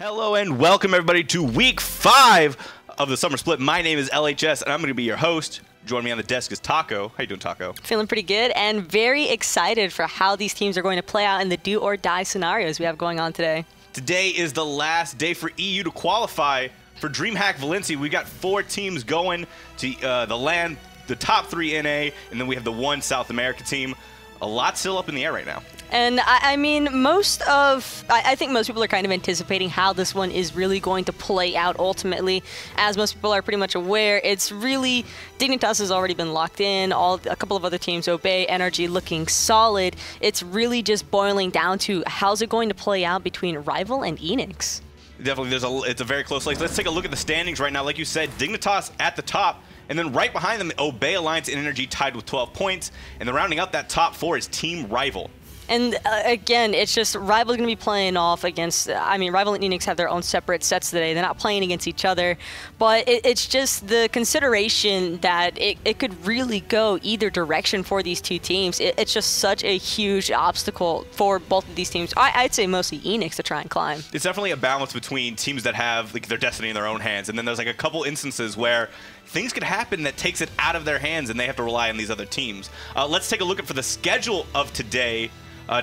Hello and welcome everybody to week 5 of the summer split. My name is LHS and I'm going to be your host. Joining me on the desk is Taco. How you doing, Taco? Feeling pretty good and very excited for how these teams are going to play out in the do or die scenarios we have going on today. Today is the last day for EU to qualify for DreamHack Valencia. We got 4 teams going to the top 3 NA, and then we have the 1 South America team. A lot still up in the air right now. And I mean, I think most people are kind of anticipating how this one is really going to play out ultimately. As most people are pretty much aware, it's really, Dignitas has already been locked in, a couple of other teams, Obey, Energy looking solid. It's really just boiling down to how's it going to play out between Rival and Enix. Definitely, it's a very close race. Let's take a look at the standings right now. Like you said, Dignitas at the top, and then right behind them, Obey, Alliance, and Energy tied with 12 points. And then rounding out that top 4 is Team Rival. And again, it's just Rival's going to be playing off against, I mean, Rival and Enix have their own separate sets today. They're not playing against each other. But it's just the consideration that it could really go either direction for these two teams. It's just such a huge obstacle for both of these teams. I'd say mostly Enix to try and climb. It's definitely a balance between teams that have like their destiny in their own hands. And then there's like a couple instances where things could happen that takes it out of their hands and they have to rely on these other teams. Let's take a look at for the schedule of today.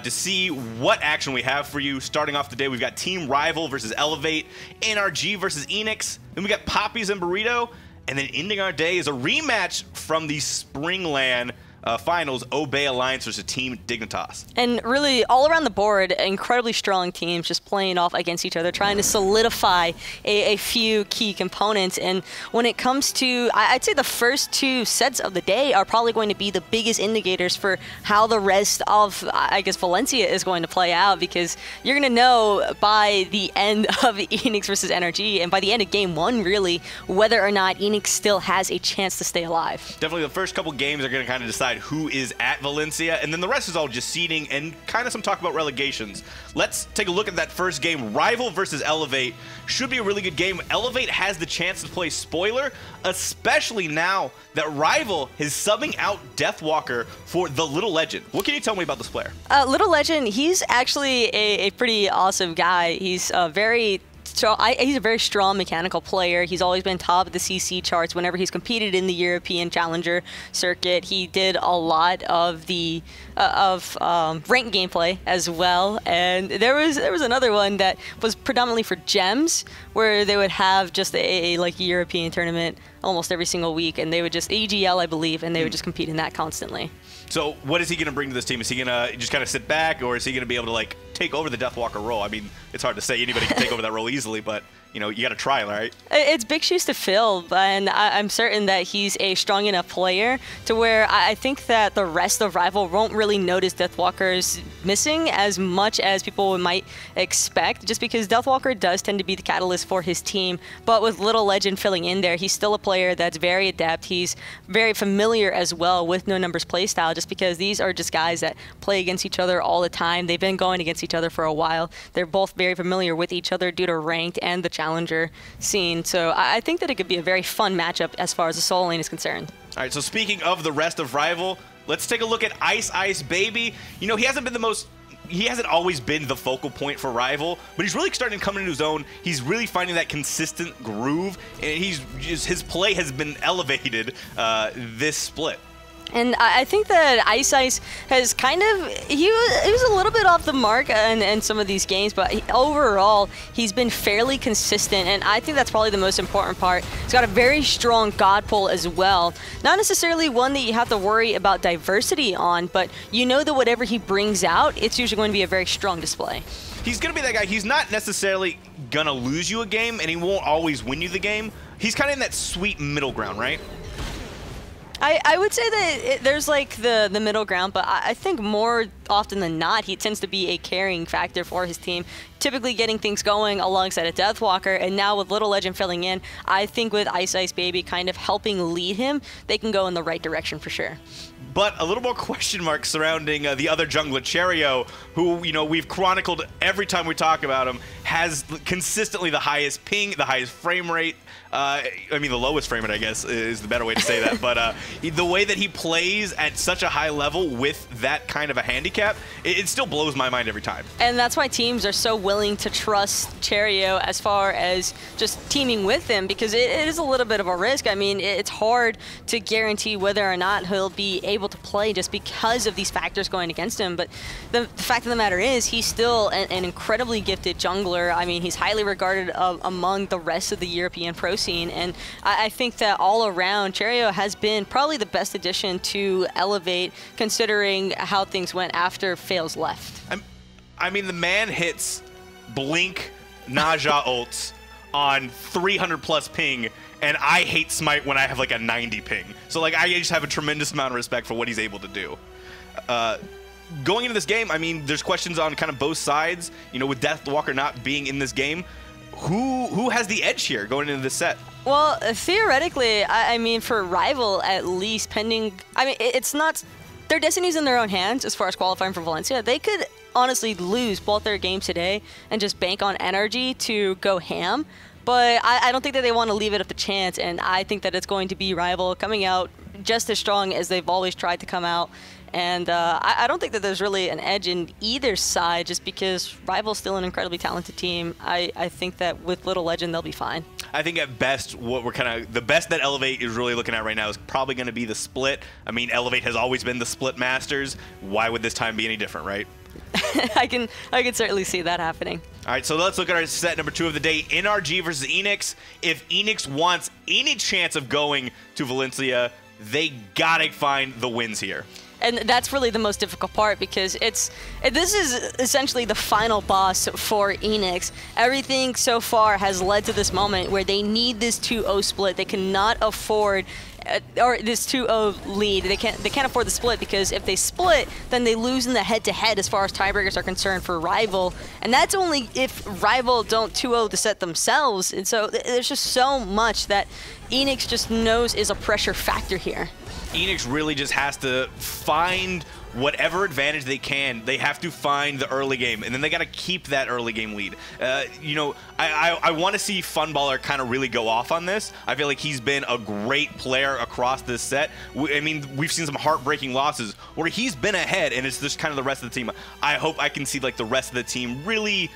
To see what action we have for you. Starting off the day, we've got Team Rival versus Elevate, NRG versus Enix. Then we got Poppies and Burrito. And then ending our day is a rematch from the Springland finals, Obey Alliance versus Team Dignitas. And really, all around the board, incredibly strong teams just playing off against each other, trying to solidify a few key components. And when it comes to, I'd say the first 2 sets of the day are probably going to be the biggest indicators for how the rest of, I guess, Valencia is going to play out, because you're going to know by the end of Enix versus NRG, and by the end of game 1, really, whether or not Enix still has a chance to stay alive. Definitely the first couple games are going to kind of decide who is at Valencia, and then the rest is all just seeding and kind of some talk about relegations. Let's take a look at that first game. Rival versus Elevate should be a really good game. Elevate has the chance to play spoiler, especially now that Rival is subbing out Deathwalker for TheLittleLegend. What can you tell me about this player? LittleLegend, he's actually a pretty awesome guy. He's he's a very strong mechanical player. He's always been top of the CC charts whenever he's competed in the European Challenger circuit. He did a lot of the ranked gameplay as well. And there was another one that was predominantly for gems, where they would have just a like European tournament almost every single week, and they would just EGL, I believe, and they would just compete in that constantly. So what is he going to bring to this team? Is he going to just kind of sit back, or is he going to be able to like take over the Deathwalker role? I mean, it's hard to say. Anybody can take over that role easily, but you know, you got to try, right? It's big shoes to fill, and I'm certain that he's a strong enough player to where I think that the rest of Rival won't really notice Deathwalker's missing as much as people might expect, just because Deathwalker does tend to be the catalyst for his team. But with LittleLegend filling in there, he's still a player that's very adept. He's very familiar as well with No Numbers playstyle, just because these are just guys that play against each other all the time. They've been going against each other for a while. They're both very familiar with each other due to ranked and the Challenger scene. So I think that it could be a very fun matchup as far as the solo lane is concerned. All right, so speaking of the rest of Rival, let's take a look at iceicebaby. You know, he hasn't always been the focal point for Rival, but he's really starting to come into his own. He's really finding that consistent groove, and his play has been elevated this split. And I think that Ice has kind of, he was a little bit off the mark in some of these games, but overall, he's been fairly consistent, and I think that's probably the most important part. He's got a very strong God pull as well. Not necessarily one that you have to worry about diversity on, but you know that whatever he brings out, it's usually going to be a very strong display. He's going to be that guy. He's not necessarily going to lose you a game, and he won't always win you the game. He's kind of in that sweet middle ground, right? I would say that there's like the middle ground, but I think more often than not, he tends to be a carrying factor for his team, typically getting things going alongside a Deathwalker. And now with LittleLegend filling in, I think with iceicebaby kind of helping lead him, they can go in the right direction for sure. but a little more question marks surrounding the other jungler, Cherryo, who, you know, we've chronicled every time we talk about him, has consistently the highest ping, the highest frame rate. I mean, the lowest frame rate, I guess, is the better way to say that. But the way that he plays at such a high level with that kind of a handicap, it still blows my mind every time. And that's why teams are so willing to trust Cherryo as far as just teaming with him, because it is a little bit of a risk. I mean, it's hard to guarantee whether or not he'll be able to play just because of these factors going against him. But the fact of the matter is, he's still an incredibly gifted jungler. I mean, he's highly regarded among the rest of the European pro scene, and I think that all around, Cherryo has been probably the best addition to Elevate, considering how things went after Fails left. I mean, the man hits Blink Naja ults on 300 plus ping, and I hate Smite when I have like a 90 ping. So like, I just have a tremendous amount of respect for what he's able to do. Going into this game, I mean, there's questions on kind of both sides. You know, with Deathwalker not being in this game, who has the edge here going into this set? Well, theoretically, I mean, for Rival at least, pending, I mean, it's not, their destiny's in their own hands as far as qualifying for Valencia. They could honestly lose both their games today and just bank on energy to go ham. But I don't think that they want to leave it up to chance, and I think that it's going to be Rival coming out just as strong as they've always tried to come out. And I don't think that there's really an edge in either side, just because Rival's still an incredibly talented team. I think that with TheLittleLegend, they'll be fine. I think at best, what we're kind of, the best that Elevate is really looking at right now is probably going to be the split. I mean, Elevate has always been the split masters. Why would this time be any different, right? I can certainly see that happening. All right, so let's look at our set number 2 of the day, NRG versus Enix. If Enix wants any chance of going to Valencia, they gotta find the wins here. And that's really the most difficult part, because this is essentially the final boss for Enix. Everything so far has led to this moment where they need this 2-0 split. They cannot afford or this 2-0 lead. They can't afford the split, because if they split, then they lose in the head-to-head as far as tiebreakers are concerned for Rival. And that's only if Rival don't 2-0 the set themselves. And so there's just so much that Enix just knows is a pressure factor here. Enix really just has to find whatever advantage they can. They have to find the early game, and then they got to keep that early game lead. You know, I want to see Funballer kind of really go off on this. I feel like he's been a great player across this set. I mean, we've seen some heartbreaking losses where he's been ahead, and it's just kind of the rest of the team. I hope I can see like the rest of the team really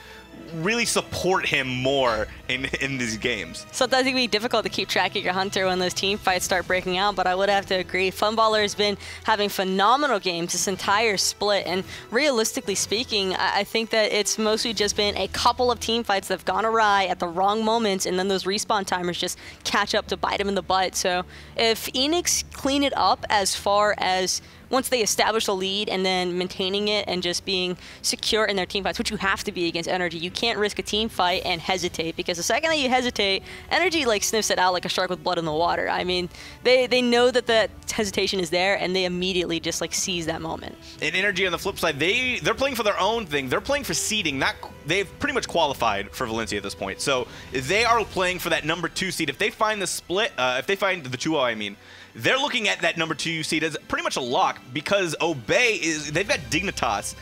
support him more in these games. Sometimes it can be difficult to keep track of your Hunter when those team fights start breaking out, but I would have to agree. Funballer has been having phenomenal games this entire split, and realistically speaking, I think that it's mostly just been a couple of team fights that have gone awry at the wrong moments, and then those respawn timers just catch up to bite him in the butt. So if Enix clean it up as far as once they establish a lead and then maintaining it and just being secure in their team fights, which you have to be against Energy. You can't risk a team fight and hesitate, because the second that you hesitate, Energy like sniffs it out like a shark with blood in the water. I mean, they know that that hesitation is there, and they immediately just like seize that moment. And Energy on the flip side, they're playing for their own thing. They're playing for seeding. They've pretty much qualified for Valencia at this point. So they are playing for that number 2 seed. If they find the split, if they find the 2-0, I mean, they're looking at that number 2 seed as pretty much a lock, because Obey they've got Dignitas,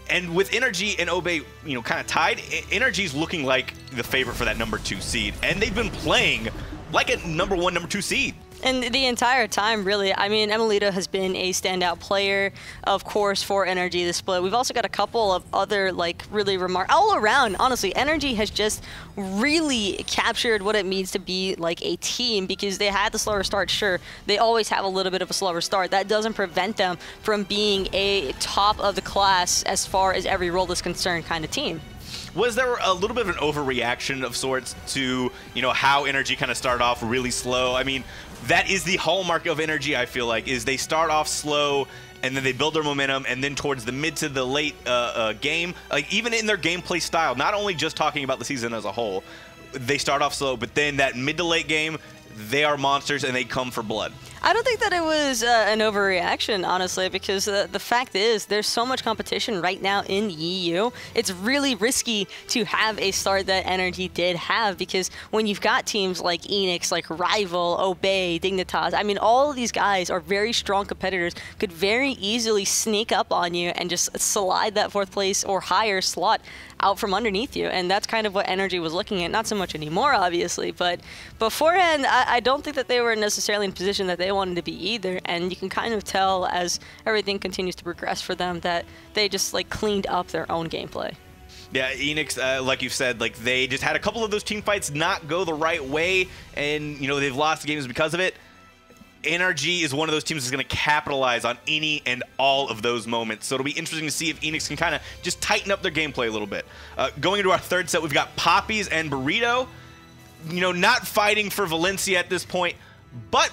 and with Energy and Obey, you know, kind of tied, Energy's looking like the favorite for that number 2 seed, and they've been playing like a number 1, number 2 seed. And the entire time, really, I mean, Emelita has been a standout player, of course, for Energy this split. We've also got a couple of other, like, really all around, honestly, Energy has just really captured what it means to be, like, a team, because they had the slower start, sure. They always have a little bit of a slower start. That doesn't prevent them from being a top of the class as far as every role is concerned kind of team. Was there a little bit of an overreaction of sorts to, you know, how Energy kind of started off really slow? I mean, that is the hallmark of Energy, I feel like, is they start off slow, and then they build their momentum, and then towards the mid to the late game, like even in their gameplay style, not only just talking about the season as a whole, they start off slow, but then that mid to late game, they are monsters and they come for blood. I don't think that it was an overreaction, honestly, because the fact is there's so much competition right now in EU. It's really risky to have a start that Energy did have, because when you've got teams like Enix, like Rival, Obey, Dignitas, I mean, all of these guys are very strong competitors, could very easily sneak up on you and just slide that 4th place or higher slot out from underneath you, and that's kind of what Energy was looking at. Not so much anymore, obviously, but beforehand, I don't think that they were necessarily in a position that they wanted to be either, and you can kind of tell as everything continues to progress for them that they just like cleaned up their own gameplay. Yeah, Enix, like you've said, like they just had a couple of those team fights not go the right way, and you know they've lost games because of it. NRG is one of those teams that's going to capitalize on any and all of those moments. So it'll be interesting to see if Enix can kind of just tighten up their gameplay a little bit. Going into our 3rd set, we've got Poppies and Burrito. You know, not fighting for Valencia at this point, but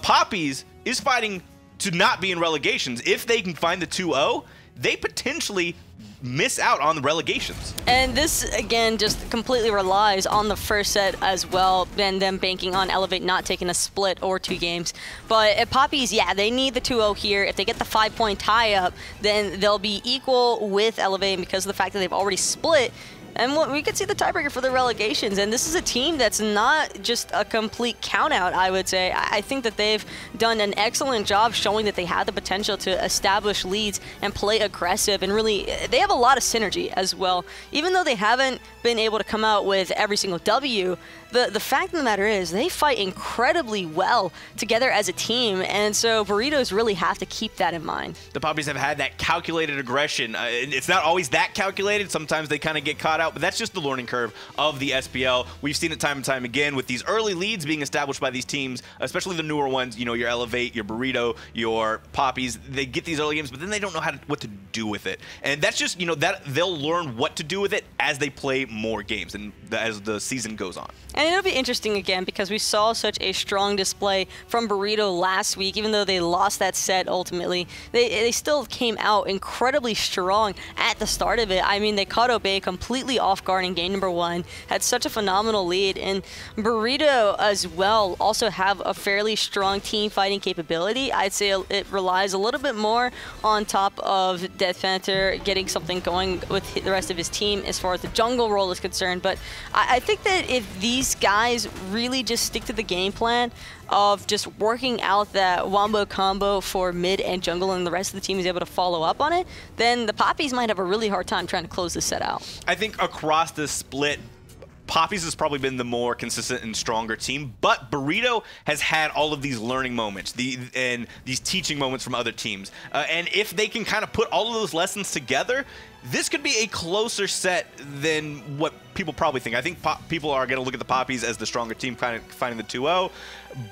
Poppies is fighting to not be in relegations. If they can find the 2-0, they potentially miss out on the relegations. And this, again, just completely relies on the first set as well, and them banking on Elevate not taking a split or 2 games. But at Poppies, yeah, they need the 2-0 here. If they get the 5-point tie-up, then they'll be equal with Elevate, and because of the fact that they've already split, and we could see the tiebreaker for the relegations. And this is a team that's not just a complete count-out, I would say. I think that they've done an excellent job showing that they have the potential to establish leads and play aggressive. And really, they have a lot of synergy as well. Even though they haven't been able to come out with every single W, the fact of the matter is they fight incredibly well together as a team, and so Burritos really have to keep that in mind. The Poppies have had that calculated aggression. It's not always that calculated. Sometimes they kind of get caught out, but that's just the learning curve of the SPL. We've seen it time and time again with these early leads being established by these teams, especially the newer ones, you know, your Elevate, your Burrito, your Poppies. They get these early games, but then they don't know what to do with it. And that's just, you know, that they'll learn what to do with it as they play more games and as the season goes on. And it'll be interesting again because we saw such a strong display from Burrito last week. Even though they lost that set ultimately, they still came out incredibly strong at the start of it. I mean, they caught Obey completely off guard in game number 1, had such a phenomenal lead, and Burrito as well also have a fairly strong team fighting capability. I'd say it relies a little bit more on top of Death Panther getting something going with the rest of his team as far as the jungle role is concerned. But I think that if these guys really just stick to the game plan of just working out that wombo combo for mid and jungle, and the rest of the team is able to follow up on it, then the Poppies might have a really hard time trying to close this set out. I think across this split, Poppies has probably been the more consistent and stronger team, but Burrito has had all of these learning moments and these teaching moments from other teams. And if they can kind of put all of those lessons together, this could be a closer set than what people probably think. I think people are going to look at the Poppies as the stronger team, kind of finding the 2-0.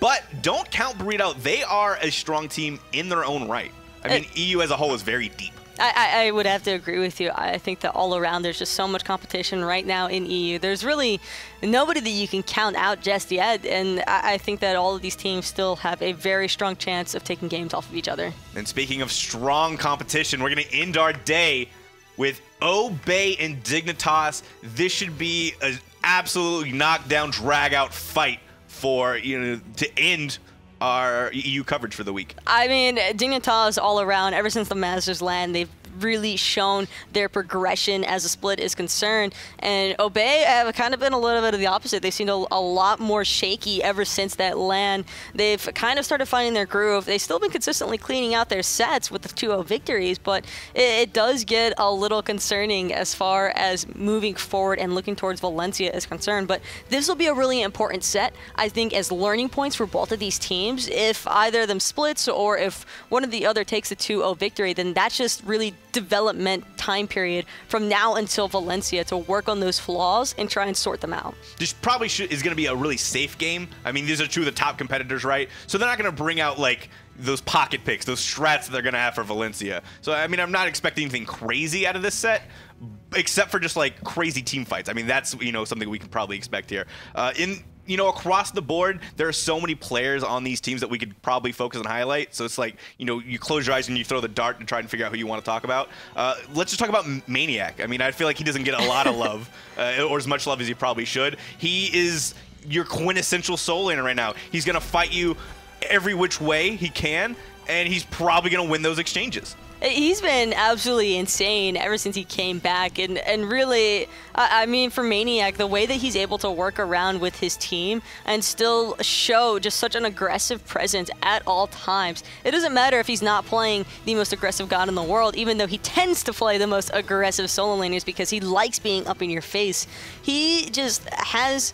But don't count Burrito out. They are a strong team in their own right. I mean, EU as a whole is very deep. I would have to agree with you. I think that all around there's just so much competition right now in EU. There's really nobody that you can count out just yet, and I think that all of these teams still have a very strong chance of taking games off of each other. And speaking of strong competition, we're going to end our day with Obey and Dignitas. This should be an absolutely knockdown, drag-out fight for, you know, to end our EU coverage for the week. I mean, Dignitas all around, ever since the Masters land, they've really shown their progression as a split is concerned. And Obey have kind of been a little bit of the opposite. They seemed a lot more shaky ever since that land. They've kind of started finding their groove. They've still been consistently cleaning out their sets with the 2-0 victories, but it does get a little concerning as far as moving forward and looking towards Valencia is concerned. But this will be a really important set, I think, as learning points for both of these teams. If either of them splits or if one of the other takes a 2-0 victory, then that's just really development time period from now until Valencia to work on those flaws and try and sort them out. This probably is going to be a really safe game. I mean, these are two of the top competitors, right? So they're not going to bring out like those pocket picks, those strats that they're going to have for Valencia. So, I mean, I'm not expecting anything crazy out of this set, except for just like crazy team fights. I mean, that's, you know, something we can probably expect here. You know, across the board, there are so many players on these teams that we could probably focus and highlight. So it's like, you know, you close your eyes and you throw the dart and try and figure out who you want to talk about. Let's just talk about Maniac. I mean, I feel like he doesn't get a lot of love, or as much love as he probably should. He is your quintessential soul laner right now. He's going to fight you every which way he can, and he's probably going to win those exchanges. He's been absolutely insane ever since he came back, and really, I mean, for Maniac, the way that he's able to work around with his team and still show just such an aggressive presence at all times. It doesn't matter if he's not playing the most aggressive god in the world, even though he tends to play the most aggressive solo laners because he likes being up in your face. He just has...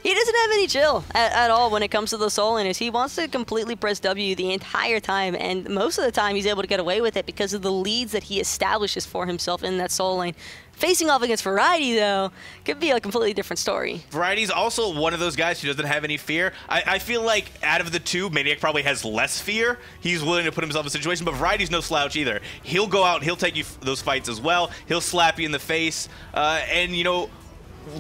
He doesn't have any chill at all when it comes to the solo laners. He wants to completely press W the entire time, and most of the time he's able to get away with it because of the leads that he establishes for himself in that solo lane. Facing off against Variety, though, could be a completely different story. Variety's also one of those guys who doesn't have any fear. I feel like out of the two, Maniac probably has less fear. He's willing to put himself in a situation, but Variety's no slouch either. He'll go out and he'll take you those fights as well. He'll slap you in the face, and, you know,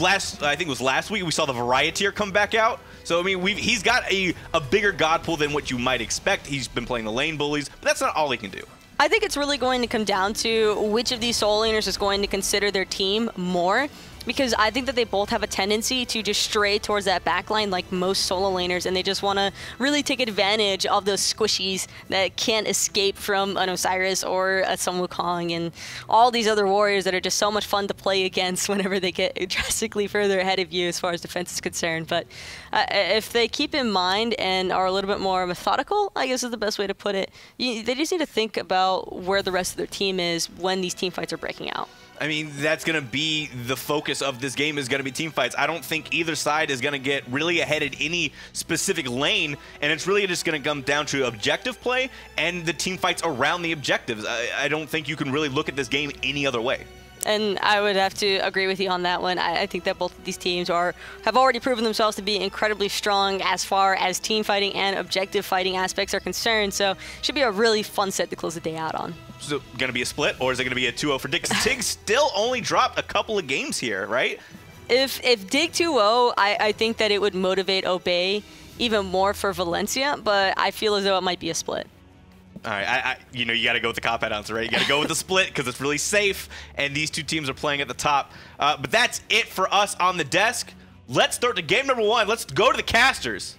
I think it was last week, we saw the Varieteer come back out. So, I mean, he's got a bigger god pool than what you might expect. He's been playing the lane bullies, but that's not all he can do. I think it's really going to come down to which of these solo laners is going to consider their team more, because I think that they both have a tendency to just stray towards that backline like most solo laners, and they just want to really take advantage of those squishies that can't escape from an Osiris or some Wukong and all these other warriors that are just so much fun to play against whenever they get drastically further ahead of you as far as defense is concerned. But if they keep in mind and are a little bit more methodical, I guess is the best way to put it, they just need to think about where the rest of their team is when these team fights are breaking out. I mean, that's going to be the focus of this game, is going to be team fights. I don't think either side is going to get really ahead in any specific lane, and it's really just going to come down to objective play and the team fights around the objectives. I don't think you can really look at this game any other way. And I would have to agree with you on that one. I think that both of these teams have already proven themselves to be incredibly strong as far as team fighting and objective fighting aspects are concerned. So it should be a really fun set to close the day out on. Is it going to be a split, or is it going to be a 2-0 for Dig? Dig still only dropped a couple of games here, right? If Dig 2-0, I think that it would motivate Obey even more for Valencia, but I feel as though it might be a split. All right, you know, you got to go with the cop-out answer, right? You got to go with the split because it's really safe, and these two teams are playing at the top. But that's it for us on the desk. Let's start to game number one. Let's go to the casters.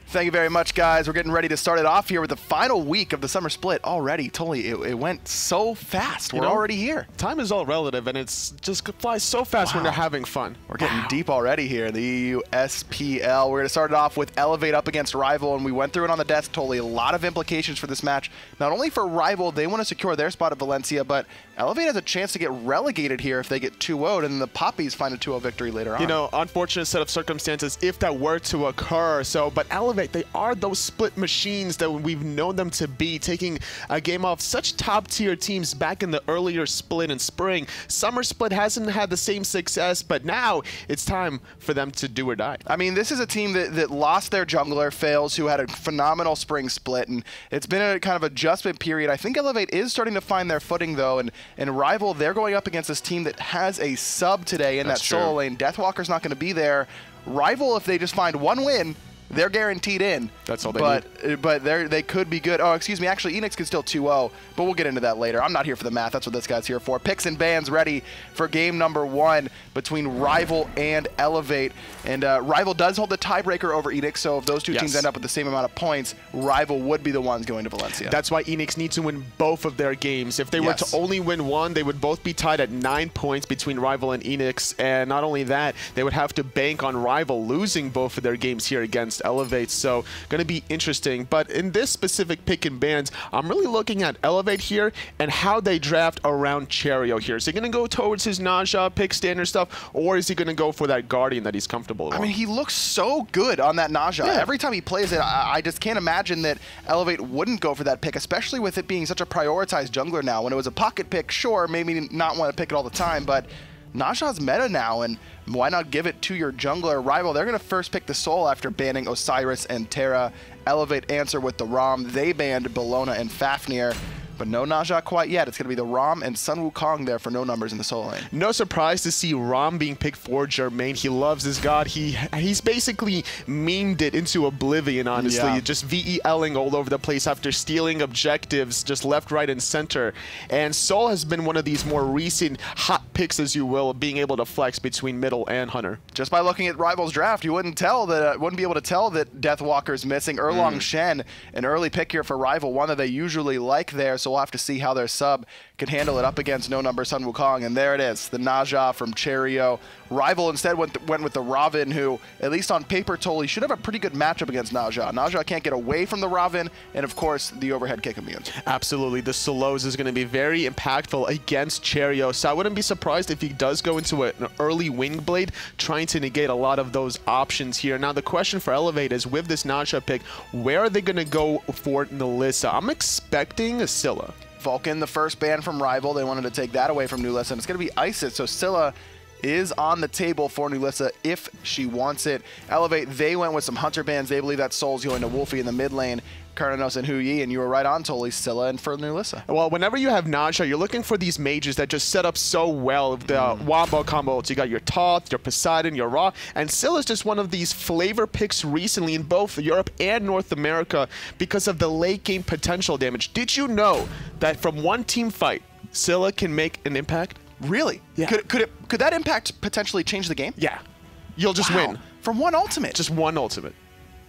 Thank you very much, guys. We're getting ready to start it off here with the final week of the summer split already. Totally, it went so fast. We're already here. Time is all relative, and it's just flies so fast when you're having fun. We're getting deep already here in the USPL. We're going to start it off with Elevate up against Rival, and we went through it on the desk. Totally a lot of implications for this match. Not only for Rival, they want to secure their spot at Valencia, but Elevate has a chance to get relegated here if they get 2-0'd, and the Poppies find a 2-0 victory later on. You know, unfortunate set of circumstances if that were to occur. So, but Elevate, they are those split machines that we've known them to be, taking a game off such top-tier teams back in the earlier split in spring. Summer split hasn't had the same success, but now it's time for them to do or die. I mean, this is a team that lost their jungler, Fails, who had a phenomenal spring split, and it's been a kind of adjustment period. I think Elevate is starting to find their footing, though, and Rival, they're going up against this team that has a sub today in that solo lane. Deathwalker's not going to be there. Rival, if they just find one win, they're guaranteed in. That's all they need. But they could be good. Oh, excuse me. Actually, Enix could still 2-0, but we'll get into that later. I'm not here for the math. That's what this guy's here for. Picks and bans ready for game number one between Rival and Elevate. And Rival does hold the tiebreaker over Enix, so if those two teams end up with the same amount of points, Rival would be the ones going to Valencia. That's why Enix needs to win both of their games. If they were to only win one, they would both be tied at 9 points between Rival and Enix. And not only that, they would have to bank on Rival losing both of their games here against Elevate. So going to be interesting. But in this specific pick and bans, I'm really looking at Elevate here and how they draft around Cherryo here. Is he going to go towards his Naja, pick standard stuff, or is he going to go for that Guardian that he's comfortable with? I mean, he looks so good on that Naja. Every time he plays it, I just can't imagine that Elevate wouldn't go for that pick, especially with it being such a prioritized jungler now. When it was a pocket pick, sure, maybe not want to pick it all the time, but Naja's meta now, and why not give it to your jungler? Rival, they're going to first pick the Soul after banning Osiris and Terra. Elevate answer with the Ram. They banned Bellona and Fafnir. But no Naja quite yet. It's going to be the Ram and Sun Wukong there for no numbers in the solo lane. No surprise to see Ram being picked for Jermain. He loves this god. He's basically memed it into oblivion, honestly. Just VELing all over the place after stealing objectives just left, right, and center. And Sol has been one of these more recent hot picks, as you will, being able to flex between middle and Hunter. Just by looking at Rivals draft, you wouldn't be able to tell that Deathwalker's missing. Erlang Shen, an early pick here for Rival, one that they usually like there, so we'll have to see how their sub can handle it up against no number Sun Wukong. And there it is, the Naja from Cherryo. Rival instead went with the Ravin, who, at least on paper, totally should have a pretty good matchup against Naja. Naja can't get away from the Ravin, and of course, the overhead kick immune. Absolutely, the Solos is going to be very impactful against Cherryo, so I wouldn't be surprised if he does go into an early Wing Blade, trying to negate a lot of those options here. Now, the question for Elevate is, with this Naja pick, where are they going to go for nulisa? I'm expecting a Scylla. Vulcan, the first ban from Rival, they wanted to take that away from nulisa, and it's going to be Isis, so Scylla is on the table for nulisa if she wants it. Elevate, they went with some Hunter bans. They believe that Soul's going to Wlfy in the mid lane, Carnanos and Hu Yi, and you were right on, Totally, Scylla and for nulisa. Well, whenever you have Naja, you're looking for these mages that just set up so well. The Wombo combo, so you got your Toth, your Poseidon, your Ra, and Scylla's just one of these flavor picks recently in both Europe and North America because of the late game potential damage. Did you know that from one team fight, Scylla can make an impact? Really? Yeah. Could that impact potentially change the game? Yeah. You'll just win. From one ultimate? Just one ultimate.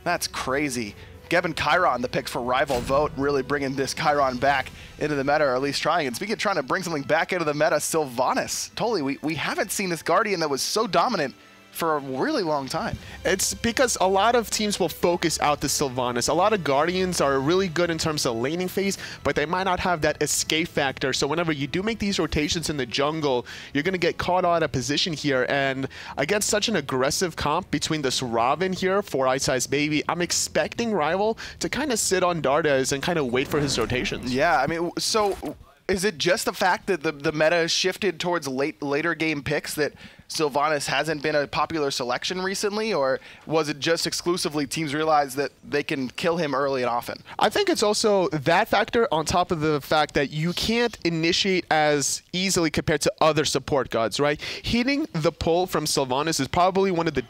That's crazy. Gavin Chiron, the pick for Rival Vote, really bringing this Chiron back into the meta, or at least trying. And speaking of trying to bring something back into the meta, Sylvanus. Totally, we haven't seen this Guardian that was so dominant for a really long time. It's because a lot of teams will focus out the Sylvanus. A lot of Guardians are really good in terms of laning phase, but they might not have that escape factor. So whenever you do make these rotations in the jungle, you're going to get caught out of position here. And against such an aggressive comp between this Ravin here for iceicebaby, I'm expecting Rival to kind of sit on Dardez and kind of wait for his rotations. Yeah, I mean, so is it just the fact that the meta has shifted towards later game picks that Sylvanus hasn't been a popular selection recently, or was it just exclusively teams realize that they can kill him early and often? I think it's also that factor on top of the fact that you can't initiate as easily compared to other support gods, right? Hitting the pull from Sylvanus is probably one of the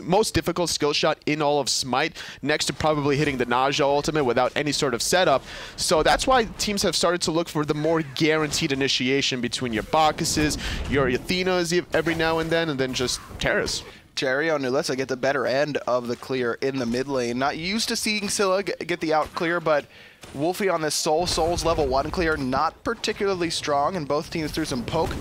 most difficult skill shot in all of Smite, next to probably hitting the Naja ultimate without any sort of setup. So that's why teams have started to look for the more guaranteed initiation between your Bacchuses, your Athenas every now and then just Terras. Cherryo and nulisa get the better end of the clear in the mid lane. Not used to seeing Scylla get the out clear, but Wlfy on this Soul's level 1 clear, not particularly strong, and both teams threw some poke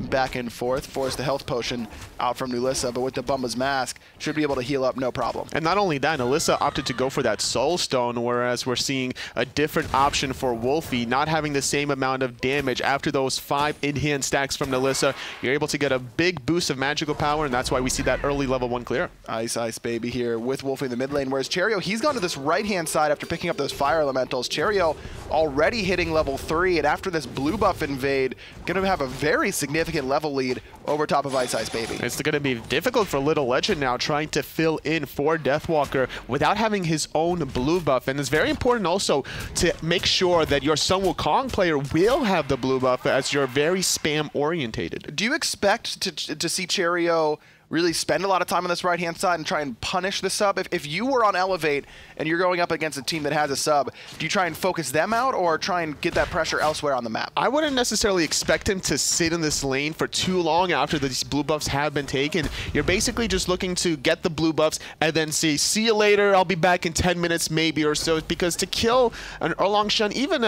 back and forth, forced the health potion out from nulisa, but with the Bumba's Mask, should be able to heal up no problem. And not only that, nulisa opted to go for that Soul Stone, whereas we're seeing a different option for Wlfy, not having the same amount of damage. After those 5 in-hand stacks from nulisa, you're able to get a big boost of magical power, and that's why we see that early level 1 clear. iceicebaby here with Wlfy in the mid lane, whereas Cherryo, he's gone to this right-hand side after picking up those fire elementals. Cherryo already hitting level 3, and after this blue buff invade, going to have a very significant level lead over top of iceicebaby. It's going to be difficult for TheLittleLegend now, trying to fill in for Deathwalker without having his own blue buff. And it's very important also to make sure that your Sun Wukong player will have the blue buff, as you're very spam orientated. Do you expect to see Cherryo really spend a lot of time on this right-hand side and try and punish the sub? If you were on Elevate and you're going up against a team that has a sub, do you try and focus them out or try and get that pressure elsewhere on the map? I wouldn't necessarily expect him to sit in this lane for too long after these blue buffs have been taken. You're basically just looking to get the blue buffs and then say, see you later, I'll be back in 10 minutes maybe or so, because to kill an Erlang Shen, even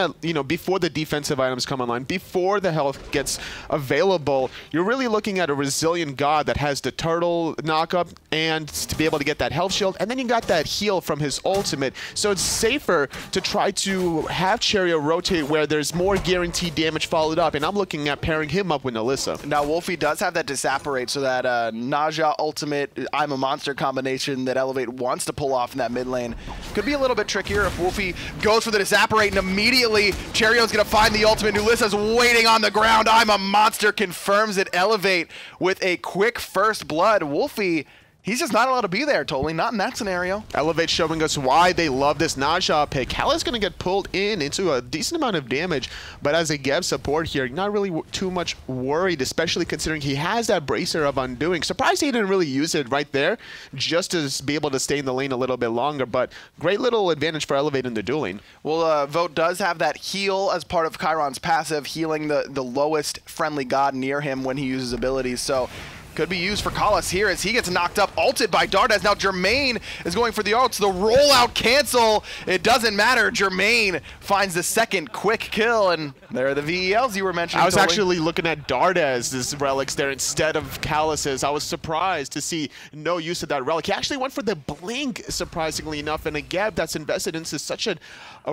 before the defensive items come online, before the health gets available, you're really looking at a resilient god that has the turtle knockup and to be able to get that health shield, and then you got that heal from his ultimate. So it's safer to try to have Cherryo rotate where there's more guaranteed damage followed up, and I'm looking at pairing him up with nulisa. Now Wlfy does have that disapparate, so that Naja ultimate I'm a monster combination that Elevate wants to pull off in that mid lane could be a little bit trickier if Wlfy goes for the disapparate, and immediately Cherryo's gonna find the ultimate. Nulisa's waiting on the ground. I'm a monster confirms it. Elevate with a quick first blood. Wlfy He's just not allowed to be there, totally. Not in that scenario. Elevate showing us why they love this Naja pick. Kala's going to get pulled into a decent amount of damage, but as a Geb support here, not really too much worried, especially considering he has that Bracer of Undoing. Surprised he didn't really use it right there, just to be able to stay in the lane a little bit longer, but great little advantage for Elevate in the dueling. Well, Vote does have that heal as part of Chiron's passive, healing the lowest friendly god near him when he uses abilities, so could be used for Kalas here as he gets knocked up, ulted by Dardez. Now Jermain is going for the ults. The rollout cancel. It doesn't matter. Jermain finds the second quick kill, and there are the VELs you were mentioning. I was actually looking at Dardez's relics there instead of Kalas's. I was surprised to see no use of that relic. He actually went for the blink, surprisingly enough, and a Geb that's invested into such a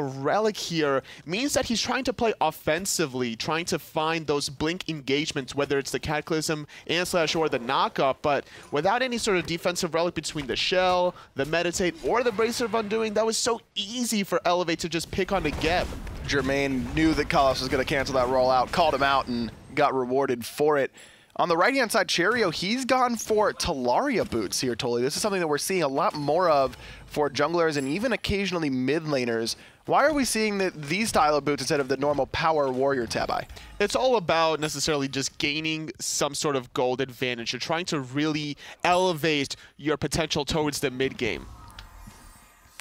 relic here means that he's trying to play offensively, trying to find those blink engagements, whether it's the Cataclysm and slash or the knockup, but without any sort of defensive relic between the Shell, the Meditate, or the Bracer of Undoing, that was so easy for Elevate to just pick on the Geb. Jermain knew that Kalas was going to cancel that rollout, called him out, and got rewarded for it. On the right-hand side, Cherryo, he's gone for Talaria boots here, totally. This is something that we're seeing a lot more of for junglers and even occasionally mid laners. Why are we seeing these style of boots instead of the normal power warrior tabi? It's all about necessarily just gaining some sort of gold advantage. You're trying to really elevate your potential towards the mid game.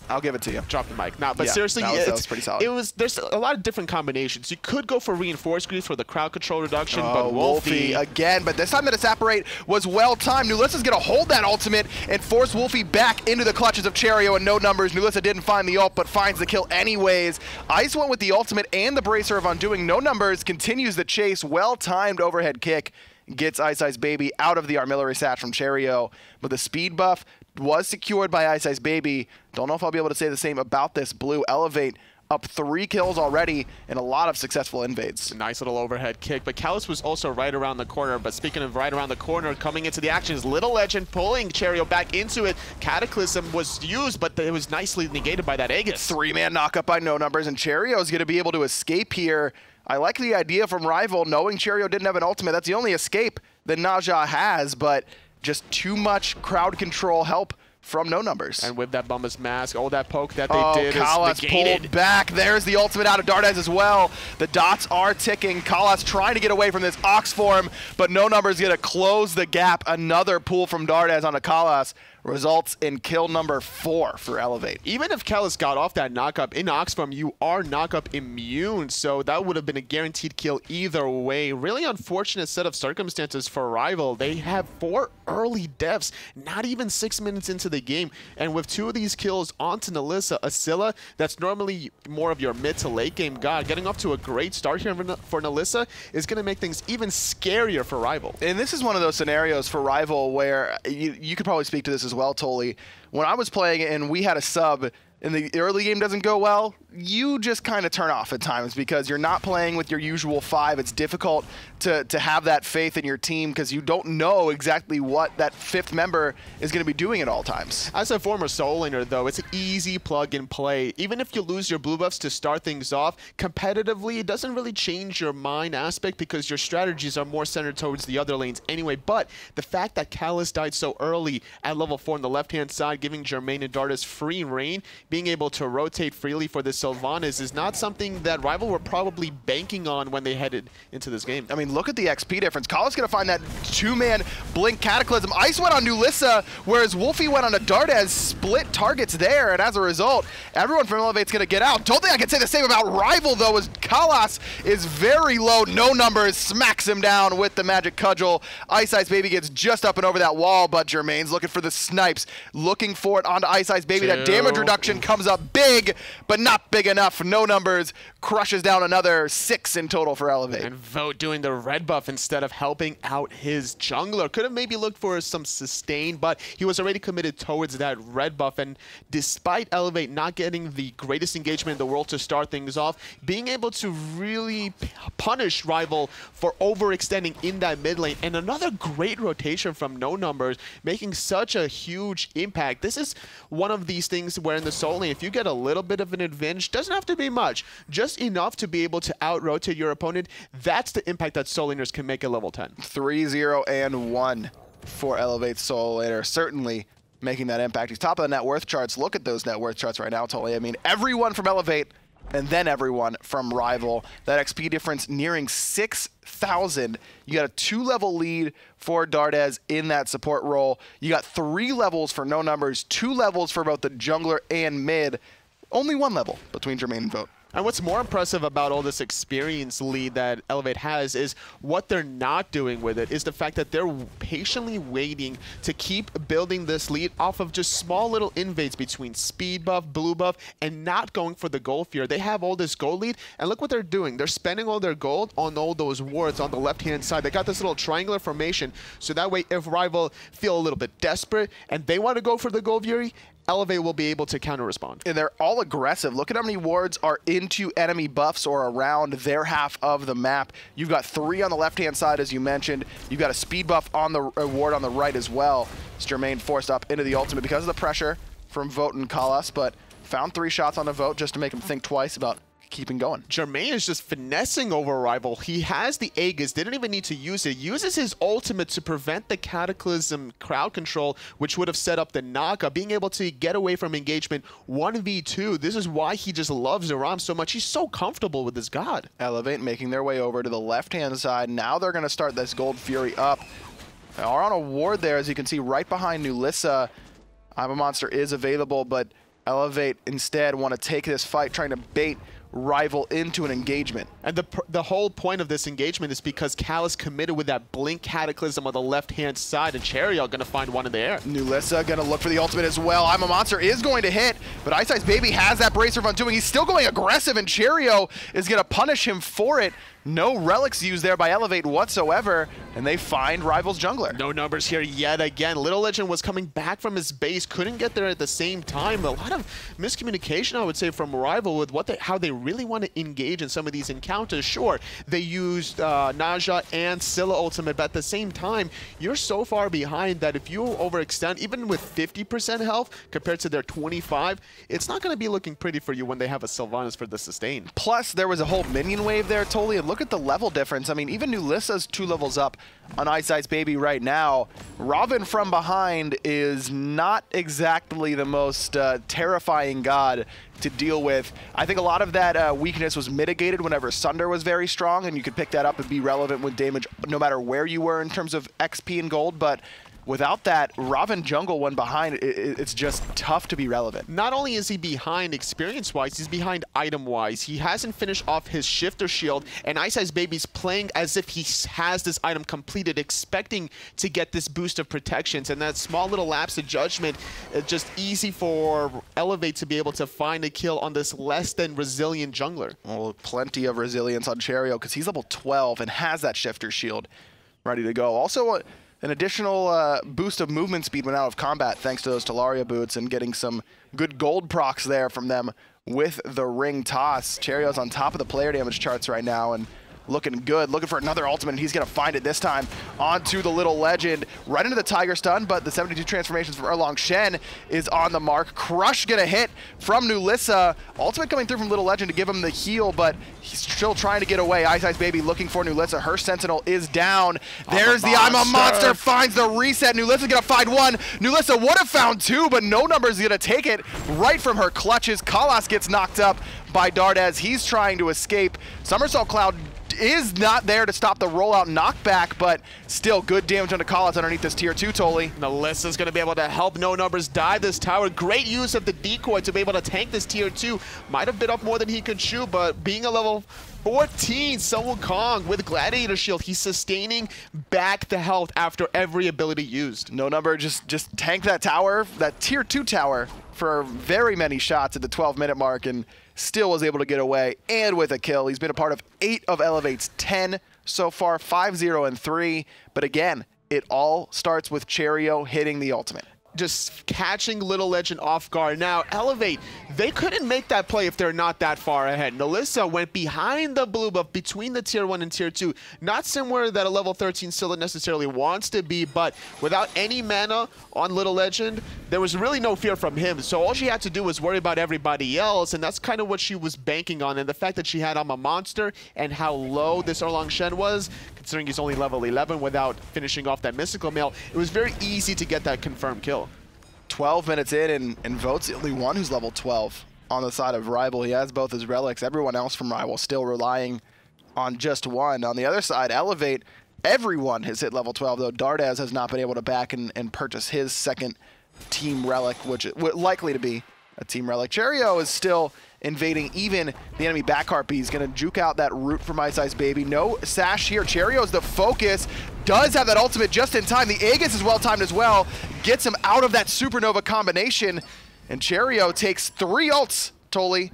I'll give it to you. Drop the mic. Nah, but yeah, seriously, that was pretty solid. There's a lot of different combinations. You could go for reinforced greaves for the crowd control reduction, but but Wlfy again, but this time the Disapparate was well timed. Nulisa's gonna hold that ultimate and force Wlfy back into the clutches of Cherryo and no numbers. Nulisa didn't find the ult, but finds the kill anyways. Ice went with the ultimate and the Bracer of Undoing. No numbers continues the chase. Well timed overhead kick gets iceicebaby out of the armillary satch from Cherryo, but the speed buff was secured by iceicebaby. Don't know if I'll be able to say the same about this blue. Elevate up 3 kills already and a lot of successful invades. Nice little overhead kick, but Kalas was also right around the corner. But speaking of right around the corner, coming into the action is LittleLegend pulling Cherryo back into it. Cataclysm was used, but it was nicely negated by that Aegis. 3-man knockup by no numbers, and Cherryo is going to be able to escape here. I like the idea from Rival, knowing Cherryo didn't have an ultimate. That's the only escape that Naja has, but just too much crowd control help from no numbers. And with that Bumba's mask, all that poke that they did Kalas is negated. Pulled back. There's the ultimate out of Dardez as well. The dots are ticking. Kalas trying to get away from this Ox form, but no numbers going to close the gap. Another pull from Dardez onto Kalas results in kill number 4 for Elevate. Even if Kalas got off that knockup in Ox form, you are knockup immune, so that would have been a guaranteed kill either way. Really unfortunate set of circumstances for Rival. They have 4 early deaths, not even 6 minutes into the game, and with 2 of these kills onto nulisa, a Scylla that's normally more of your mid to late game god, getting off to a great start here for nulisa is going to make things even scarier for Rival. And this is one of those scenarios for Rival where you could probably speak to this as well, Tolly. When I was playing and we had a sub and the early game doesn't go well, you just kind of turn off at times because you're not playing with your usual 5. It's difficult to have that faith in your team because you don't know exactly what that 5th member is going to be doing at all times. As a former soul laner, though, it's an easy plug and play. Even if you lose your blue buffs to start things off, competitively, it doesn't really change your mind aspect because your strategies are more centered towards the other lanes anyway. But the fact that Kalas died so early at level 4 on the left-hand side, giving Jermain and Dardez free reign, being able to rotate freely for the Sylvanus is not something that Rival were probably banking on when they headed into this game. I mean, look at the XP difference. Kalas going to find that 2-man blink Cataclysm. Ice went on nulisa, whereas Wlfy went on a Dardez. Split targets there, and as a result, everyone from Elevate's going to get out. Don't think I can say the same about Rival, though, as Kalas is very low. No numbers, smacks him down with the magic cudgel. iceicebaby gets just up and over that wall, but Jermain's looking for the snipes, looking for it onto iceicebaby. That damage reduction comes up big, but not big enough. No numbers, crushes down another 6 in total for Elevate. And Vote doing the red buff instead of helping out his jungler. Could have maybe looked for some sustain, but he was already committed towards that red buff. And despite Elevate not getting the greatest engagement in the world to start things off, being able to really punish Rival for overextending in that mid lane. And another great rotation from no numbers, making such a huge impact. This is one of these things where in the soul lane, if you get a little bit of an advantage, doesn't have to be much, just enough to be able to out-rotate your opponent. That's the impact that soul laners can make at level 10. 3-0 and 1. for Elevate solo laner. Certainly making that impact. He's top of the net worth charts. Look at those net worth charts right now, Tully. I mean, everyone from Elevate and then everyone from Rival. That XP difference nearing 6,000. You got a 2-level lead for Dardez in that support role. You got 3 levels for No Numbers, 2 levels for both the jungler and mid. Only 1 level between Jermain and Vote. And what's more impressive about all this experience lead that Elevate has is what they're not doing with it is the fact that they're patiently waiting to keep building this lead off of just small little invades between speed buff, blue buff, and not going for the gold fear. They have all this gold lead, and look what they're doing. They're spending all their gold on all those wards on the left-hand side. They got this little triangular formation, so that way if Rival feel a little bit desperate and they want to go for the gold fury, Elevate will be able to counter-respond. And they're all aggressive. Look at how many wards are into enemy buffs or around their half of the map. You've got 3 on the left-hand side, as you mentioned. You've got a speed buff on the ward on the right as well. It's Jermain forced up into the ultimate because of the pressure from Vote and Kalas, but found 3 shots on the Vote just to make him think twice about keeping going. Jermain is just finessing over Rival. He has the Aegis, didn't even need to use it. Uses his ultimate to prevent the Cataclysm crowd control, which would have set up the Naga, being able to get away from engagement 1v2. This is why he just loves Ram so much. He's so comfortable with this god. Elevate making their way over to the left-hand side. Now they're going to start this Gold Fury up. They are on a ward there, as you can see, right behind nulisa. I'm a Monster is available, but Elevate instead want to take this fight, trying to bait Rival into an engagement. And the whole point of this engagement is because Kalas committed with that Blink Cataclysm on the left-hand side, and Cherryo going to find one in the air. nulisa going to look for the ultimate as well. I'm a Monster is going to hit, but iceicebaby has that bracer of undoing. He's still going aggressive, and Cherryo is going to punish him for it. No relics used there by Elevate whatsoever, and they find Rival's jungler. No Numbers here yet again. TheLittleLegend was coming back from his base, couldn't get there at the same time. A lot of miscommunication, I would say, from Rival with how they really want to engage in some of these encounters. Sure, they used Naja and Scylla ultimate, but at the same time, you're so far behind that if you overextend, even with 50% health compared to their 25, it's not going to be looking pretty for you when they have a Sylvanus for the sustain. Plus, there was a whole minion wave there, Tully, and look at the level difference. I mean, even nulisa's 2 levels up on iceicebaby right now. Ravana from behind is not exactly the most terrifying god to deal with. I think a lot of that weakness was mitigated whenever Sunder was very strong, and you could pick that up and be relevant with damage no matter where you were in terms of XP and gold, but without that, Ravana jungle when behind, it's just tough to be relevant. Not only is he behind experience-wise, he's behind item-wise. He hasn't finished off his shifter shield, and iceicebaby's playing as if he has this item completed, expecting to get this boost of protections, and that small little lapse of judgment, just easy for Elevate to be able to find a kill on this less than resilient jungler. Well, plenty of resilience on Cherryo because he's level 12 and has that shifter shield ready to go. Also, an additional boost of movement speed when out of combat thanks to those Talaria boots and getting some good gold procs there from them with the ring toss. Cherryo's on top of the player damage charts right now and looking good, looking for another ultimate, and he's going to find it this time onto the TheLittleLegend, right into the Tiger Stun, but the 72 transformations from Erlang. Shen is on the mark. Crush going to hit from nulisa. Ultimate coming through from TheLittleLegend to give him the heal, but he's still trying to get away. iceicebaby looking for nulisa. Her Sentinel is down. There's the I'm a Monster, finds the reset. nulisa's going to find one. nulisa would have found 2, but No Numbers is going to take it right from her clutches. Kalas gets knocked up by Dardez. He's trying to escape. Somersault Cloud is not there to stop the rollout knockback, but still good damage on the callouts underneath this tier 2, Tully. Nalisa's going to be able to help No Numbers dive this tower. Great use of the decoy to be able to tank this tier 2. Might have bit off more than he could chew, but being a level 14, Wukong with Gladiator Shield, he's sustaining back the health after every ability used. No Number just tanked that tower, that tier 2 tower, for very many shots at the 12-minute mark and still was able to get away and with a kill. He's been a part of 8 of Elevate's 10 so far, 5-0 and 3. But again, it all starts with Cherryo hitting the ultimate. Just catching TheLittleLegend off guard. Now, Elevate, they couldn't make that play if they're not that far ahead. nulisa went behind the blue buff between the tier 1 and tier 2. Not somewhere that a level 13 Scylla necessarily wants to be, but without any mana on TheLittleLegend, there was really no fear from him. So all she had to do was worry about everybody else, and that's kind of what she was banking on. And the fact that she had a monster and how low this Erlang Shen was, considering he's only level 11 without finishing off that mystical mail, it was very easy to get that confirmed kill. 12 minutes in, and Vote's the only one who's level 12 on the side of Rival. He has both his relics. Everyone else from Rival still relying on just one. On the other side, Elevate, everyone has hit level 12, though Dardez has not been able to back and purchase his second team relic, which is likely to be a team relic. Cherryo is still invading even the enemy back harpy. He's going to juke out that root from iceicebaby. No sash here. Cherryo's the focus. Does have that ultimate just in time. The Aegis is well timed as well. Gets him out of that supernova combination. And Cherryo takes 3 ults, Tolly,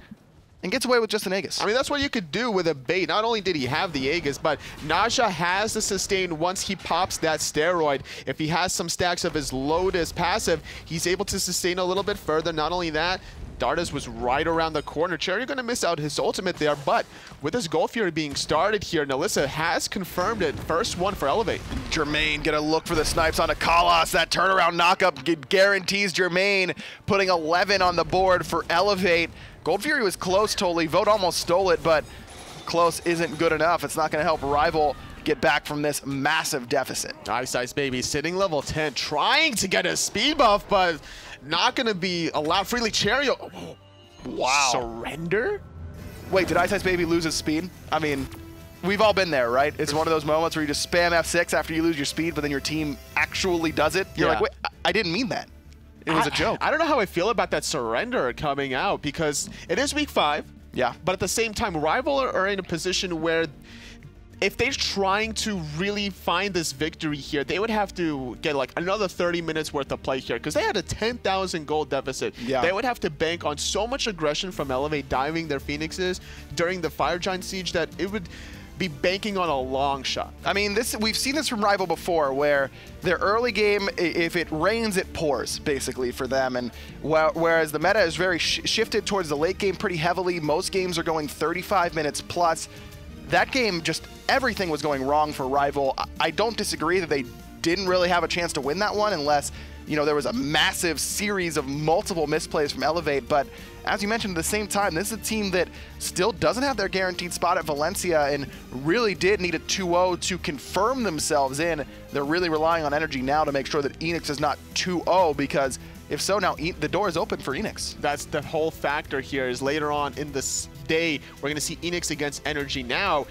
and gets away with just an Aegis. I mean, that's what you could do with a bait. Not only did he have the Aegis, but Naja has the sustain once he pops that steroid. If he has some stacks of his Lotus passive, he's able to sustain a little bit further. Not only that, Dardez was right around the corner. Cherryo going to miss out his ultimate there, but with his Gold Fury being started here, nulisa has confirmed it. First one for Elevate. Jermain going to look for the snipes on a Kalas. That turnaround knockup guarantees Jermain putting 11 on the board for Elevate. Gold Fury was close, Tolly. Vote almost stole it, but close isn't good enough. It's not going to help Rival get back from this massive deficit. iceicebaby sitting level 10, trying to get a speed buff, but not going to be allowed freely. Cherryo, oh, wow. Surrender? Wait, did iceicebaby lose his speed? I mean, we've all been there, right? It's one of those moments where you just spam F6 after you lose your speed, but then your team actually does it. You're like, wait, I didn't mean that. It was a joke. I don't know how I feel about that surrender coming out, because it is week 5. Yeah. But at the same time, Rival are in a position where if they're trying to really find this victory here, they would have to get like another 30 minutes worth of play here, because they had a 10,000 gold deficit. Yeah. They would have to bank on so much aggression from Elevate diving their Phoenixes during the Fire Giant Siege that it would be banking on a long shot. I mean, we've seen this from Rival before, where their early game, if it rains, it pours, basically, for them. And whereas the meta is very shifted towards the late game pretty heavily, most games are going 35 minutes plus. That game, just everything was going wrong for Rival. I don't disagree that they didn't really have a chance to win that one unless, you know, there was a massive series of multiple misplays from Elevate. But as you mentioned, at the same time, this is a team that still doesn't have their guaranteed spot at Valencia and really did need a 2-0 to confirm themselves in. They're really relying on energy now to make sure that Enix is not 2-0, because if so, now the door is open for Enix. That's the whole factor here, is later on in this day, we're going to see Enix against Energy. Now,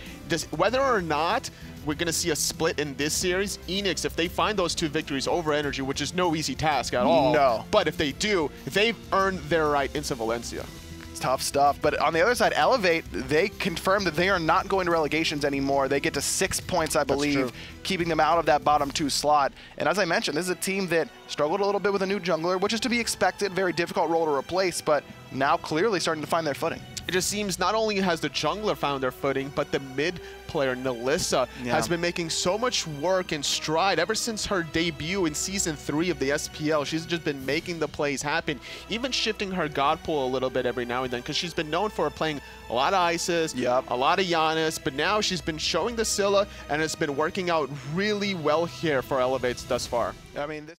whether or not we're going to see a split in this series, Enix, if they find those 2 victories over Energy, which is no easy task at all. No. But if they do, they've earned their right into Valencia. It's tough stuff. But on the other side, Elevate, they confirmed that they are not going to relegations anymore. They get to 6 points, I believe, keeping them out of that bottom 2 slot. And as I mentioned, this is a team that struggled a little bit with a new jungler, which is to be expected, very difficult role to replace, but now clearly starting to find their footing. It just seems not only has the jungler found their footing, but the mid player, nulisa, has been making so much work and stride ever since her debut in Season 3 of the SPL. She's just been making the plays happen, even shifting her god pool a little bit every now and then, because she's been known for playing a lot of Isis, a lot of Giannis, but now she's been showing the Scylla, and it's been working out really well here for Elevates thus far. I mean,